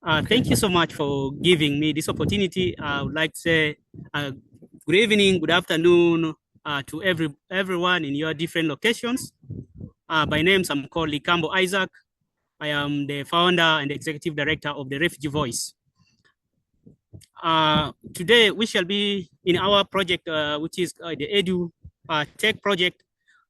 Thank you so much for giving me this opportunity. I would like to say good evening, good afternoon to everyone in your different locations. By name, I'm called Likambo Isaac. I am the founder and executive director of the Refugee Voice. Today, we shall be in our project, which is the Edu Tech project.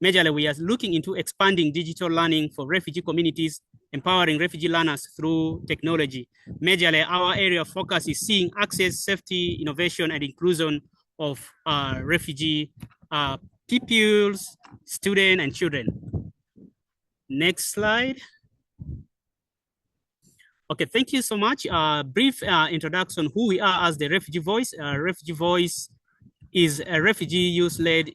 Majorly, we are looking into expanding digital learning for refugee communities, empowering refugee learners through technology. Majorly, our area of focus is seeing access, safety, innovation, and inclusion of refugee pupils, students, and children. Next slide. Okay, thank you so much. Brief introduction, who we are as the Refugee Voice. Refugee Voice is a refugee youth-led,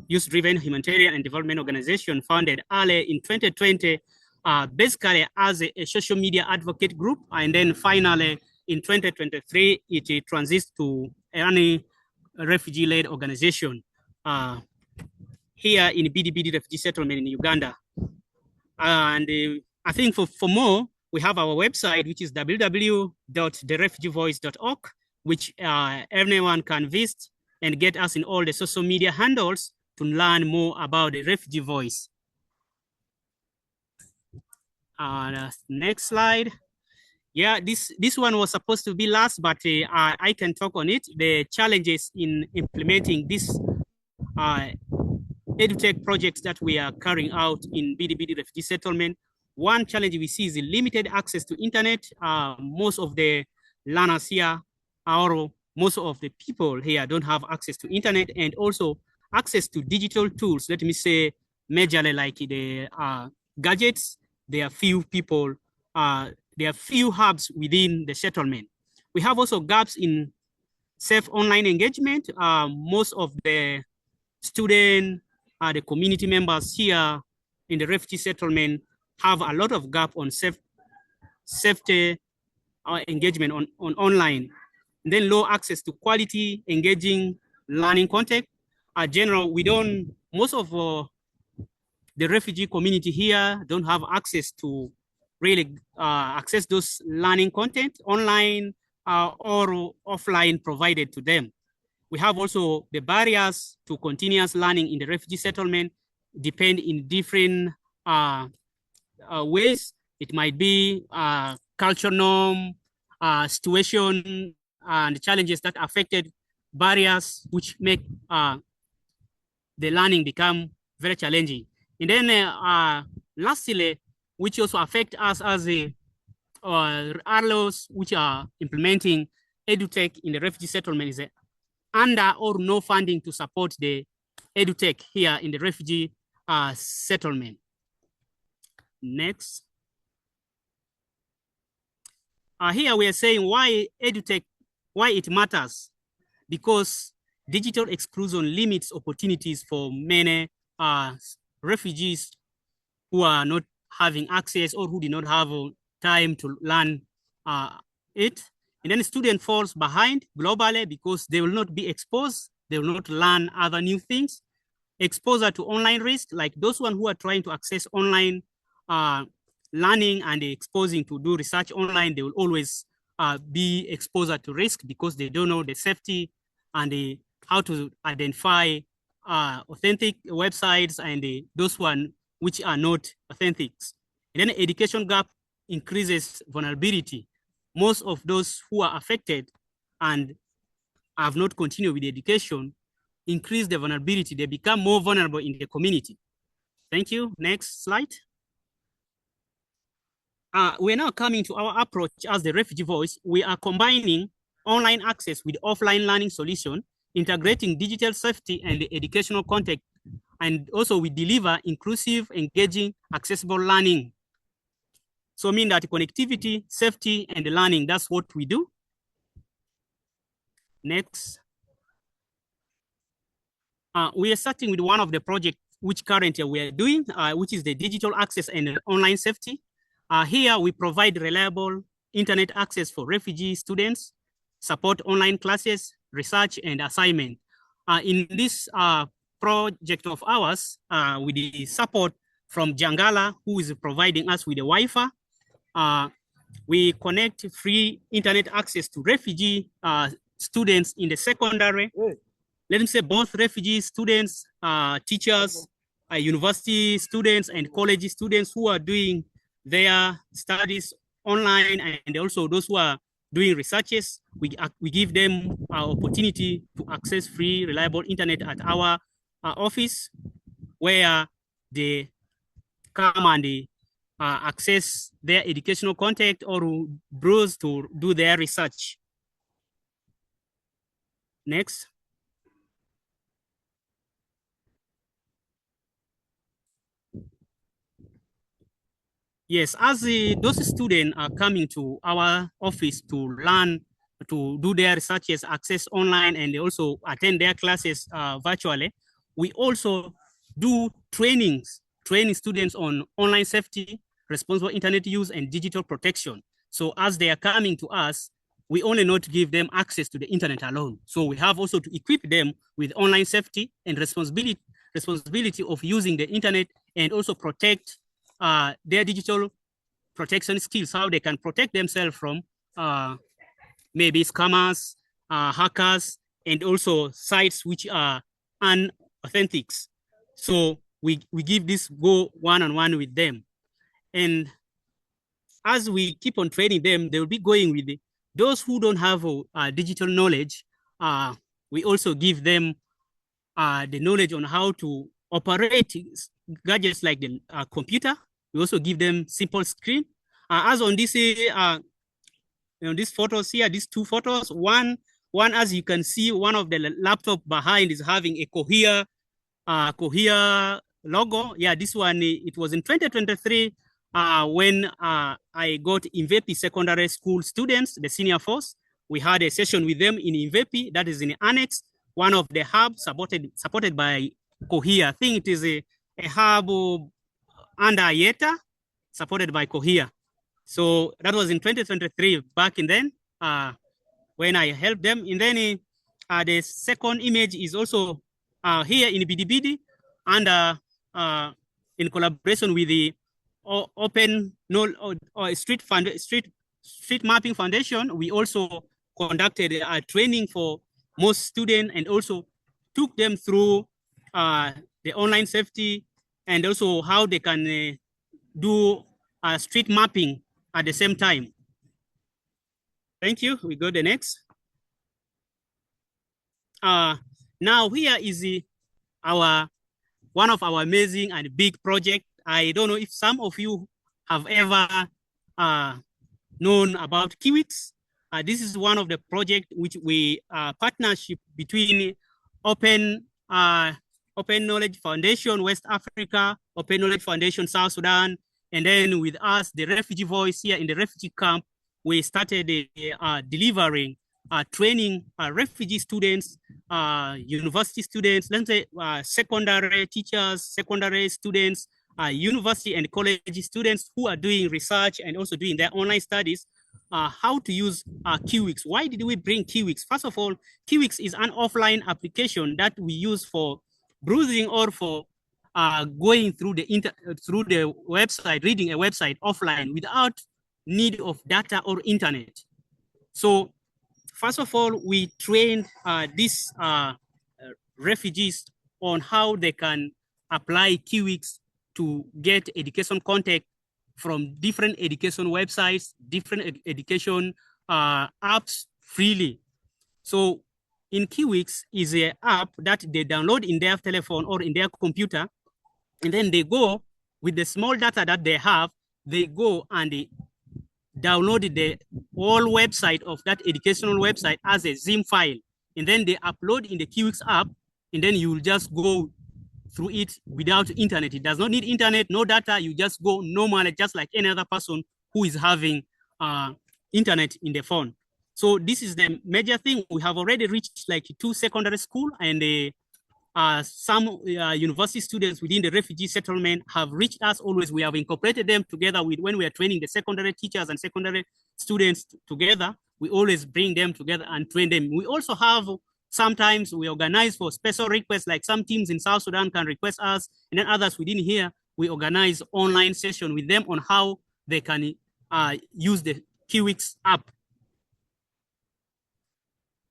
youth-driven humanitarian and development organization founded early in 2020, basically as a social media advocate group. And then finally, in 2023, it transitioned to any refugee-led organization here in BDBD refugee settlement in Uganda. And I think for more, we have our website, which is www.therefugeevoice.org, which everyone can visit and get us in all the social media handles to learn more about the Refugee Voice. Next slide. Yeah, this one was supposed to be last, but I can talk on it. The challenges in implementing this EduTech projects that we are carrying out in BDBD refugee settlement. One challenge we see is the limited access to internet. Most of the learners here, or most of the people here don't have access to internet, and also access to digital tools. Let me say majorly like the gadgets. There are few people, there are few hubs within the settlement. We have also gaps in safe online engagement. Most of the students, the community members here in the refugee settlement have a lot of gap on safety engagement on online. And then low access to quality, engaging learning content. General, most of the refugee community here don't have access to really access those learning content online or offline provided to them. We have also the barriers to continuous learning in the refugee settlement depend in different ways. It might be culture norm, situation, and challenges that affected barriers, which make the learning become very challenging. And then lastly, which also affect us as the RLOs, which are implementing EduTech in the refugee settlement, is under or no funding to support the EduTech here in the refugee settlement. Next. Here we are saying why EduTech, why it matters. Because digital exclusion limits opportunities for many refugees who are not having access or who do not have time to learn it. And then the student falls behind globally because they will not be exposed. They will not learn other new things. Exposure to online risk, like those one who are trying to access online learning and exposing to do research online, they will always be exposed to risk because they don't know the safety and how to identify authentic websites and those one which are not authentic. And then the education gap increases vulnerability. Most of those who are affected and have not continued with education increase the vulnerability. They become more vulnerable in the community. Thank you. Next slide. We're now coming to our approach as the Refugee Voice. We are combining online access with offline learning solution, integrating digital safety and the educational content. And also we deliver inclusive, engaging, accessible learning. So I mean that connectivity, safety, and the learning, that's what we do. Next. We are starting with one of the projects which currently we are doing, which is the digital access and online safety. Here we provide reliable internet access for refugee students, support online classes, research, and assignment. In this project of ours, with the support from Jangala, who is providing us with the Wi-Fi, We connect free internet access to refugee students in the secondary. Let me say both refugee students, teachers, university students, and college students who are doing their studies online, and also those who are doing researches. We give them opportunity to access free, reliable internet at our office, where they come and they access their educational content or browse to do their research. Next. Yes, as those students are coming to our office to learn, to do their researches, access online, and they also attend their classes virtually, we also do trainings, training students on online safety, responsible internet use, and digital protection. So as they are coming to us, we only not give them access to the internet alone. So we have also to equip them with online safety and responsibility of using the internet, and also protect their digital protection skills, how they can protect themselves from maybe scammers, hackers, and also sites which are unauthentic. So we give this go one-on-one with them. And as we keep on training them, they will be going with those who don't have digital knowledge. We also give them the knowledge on how to operate gadgets like the computer. We also give them simple screen. As on this, these photos here, these two photos, one, as you can see, one of the laptop behind is having a Cohere logo. Yeah, this one, it was in 2023 when I got Invepi Secondary School students, the senior force. We had a session with them in Invepi, that is in Annex, one of the hubs supported by Cohere. I think it is a hub under IETA, supported by Cohere. So that was in 2023, back in then, when I helped them. And then the second image is also here in BDBD, and in collaboration with the Open Street Mapping Foundation. We also conducted a training for most students, and also took them through the online safety, and also how they can do street mapping at the same time. Thank you. We go to the next. Now here is one of our amazing and big project. I don't know if some of you have ever known about Kiwix. This is one of the project which we partnership between Open Knowledge Foundation West Africa, Open Knowledge Foundation South Sudan, and then with us, the Refugee Voice here in the refugee camp. We started delivering training refugee students, university students, let's say secondary teachers, secondary students, university and college students who are doing research and also doing their online studies, how to use Kiwix. Why did we bring Kiwix? First of all, Kiwix is an offline application that we use for browsing or for going through the website, reading a website offline without need of data or internet. So first of all, we trained these refugees on how they can apply Kiwix to get education content from different education websites, different education apps freely. So in Kiwix is an app that they download in their telephone or in their computer, and then they go with the small data that they have, they go and they download the whole website of that educational website as a zip file, and then they upload in the Kiwix app, and then you will just go through it without internet. It does not need internet, no data. You just go normally, just like any other person who is having internet in the phone. So this is the major thing. We have already reached like 2 secondary school, and some university students within the refugee settlement have reached us always. We have incorporated them together with when we are training the secondary teachers and secondary students together. We always bring them together and train them. We also have, sometimes we organize for special requests, like some teams in South Sudan can request us, and then others within here, we organize online session with them on how they can use the few weeks up.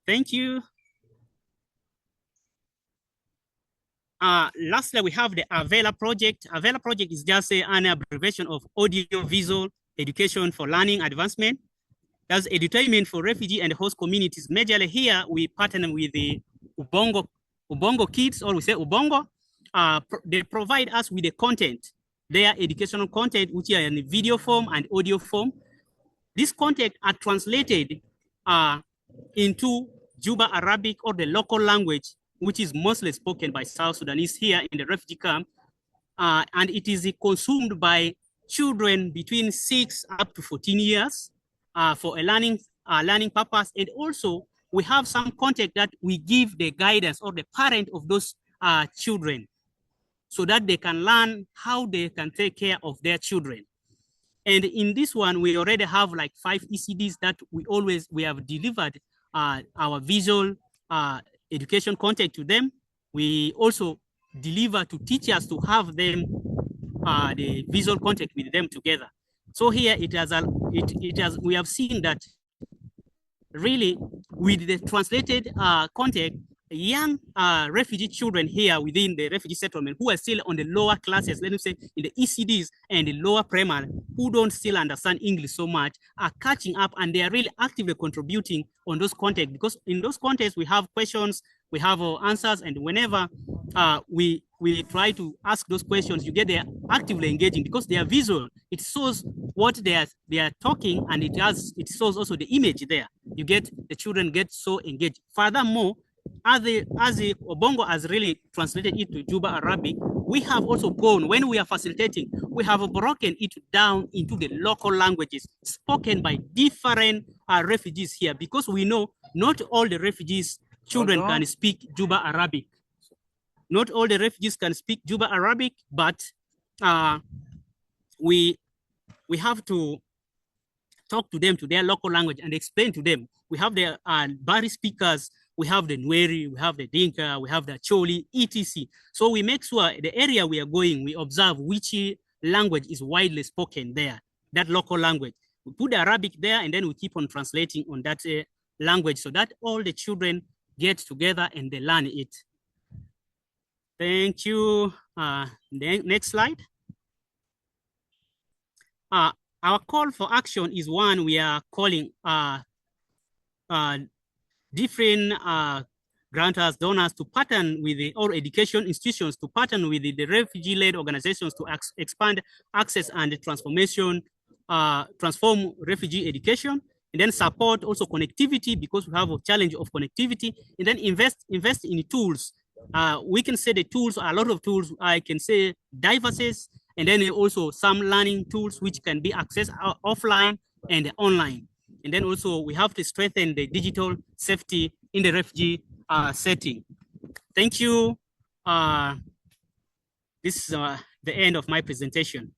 Thank you. Lastly, we have the Avela project. Avela project is just an abbreviation of audio-visual education for learning advancement. That's edutainment for refugee and host communities. Majorly here, we partner with the Ubongo kids, or we say Ubongo. They provide us with the content, their educational content, which are in video form and audio form. This content are translated into Juba Arabic, or the local language, which is mostly spoken by South Sudanese here in the refugee camp. And it is consumed by children between 6 up to 14 years for a learning purpose. And also, we have some content that we give the guidance or the parent of those children so that they can learn how they can take care of their children. And in this one, we already have like 5 ECDs that we have delivered our visual education content to them. We also deliver to teachers to have them the visual content with them together. So here we have seen that really with the translated content, young refugee children here within the refugee settlement who are still on the lower classes, let me say in the ECDs and the lower primary, who don't still understand English so much, are catching up, and they are really actively contributing on those content, because in those contexts we have questions, we have answers, and whenever we try to ask those questions, you get they are actively engaging because they are visual. It shows what they are talking, and it shows also the image there. You get the children get so engaged. Furthermore, as the Obongo has really translated it to Juba Arabic, we have also gone, when we are facilitating, we have broken it down into the local languages spoken by different refugees here, because we know not all the refugees children can speak Juba Arabic. Not all the refugees can speak Juba Arabic, but we have to talk to them to their local language and explain to them. We have the Bari speakers, we have the Nweri, we have the Dinka, we have the Choli, etc. So we make sure the area we are going, we observe which language is widely spoken there, that local language. We put the Arabic there, and then we keep on translating on that language so that all the children get together and they learn it. Thank you. Next slide. Our call for action is one we are calling different grantors, donors to partner with or education institutions to partner with the refugee-led organizations to expand access and transform refugee education, and then support also connectivity, because we have a challenge of connectivity, and then invest in tools. We can say the tools are a lot of tools. I can say devices, and then also some learning tools which can be accessed offline and online. And then also we have to strengthen the digital safety in the refugee setting. Thank you. This is the end of my presentation.